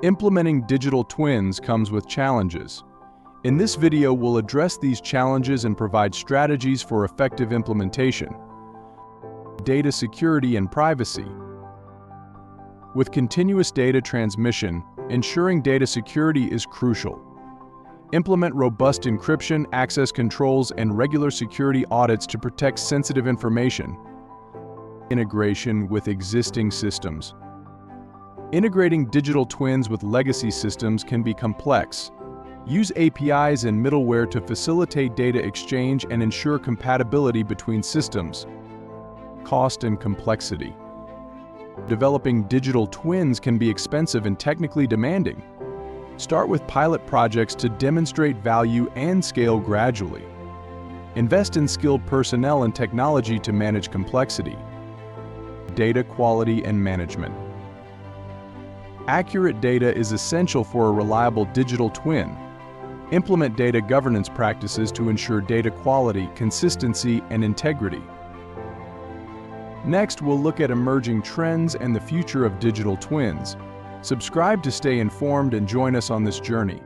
Implementing digital twins comes with challenges. In this video, we'll address these challenges and provide strategies for effective implementation. Data security and privacy. With continuous data transmission, ensuring data security is crucial. Implement robust encryption, access controls, and regular security audits to protect sensitive information. Integration with existing systems. Integrating digital twins with legacy systems can be complex. Use APIs and middleware to facilitate data exchange and ensure compatibility between systems. Cost and complexity. Developing digital twins can be expensive and technically demanding. Start with pilot projects to demonstrate value and scale gradually. Invest in skilled personnel and technology to manage complexity. Data quality and management. Accurate data is essential for a reliable digital twin. Implement data governance practices to ensure data quality, consistency, and integrity. Next, we'll look at emerging trends and the future of digital twins. Subscribe to stay informed and join us on this journey.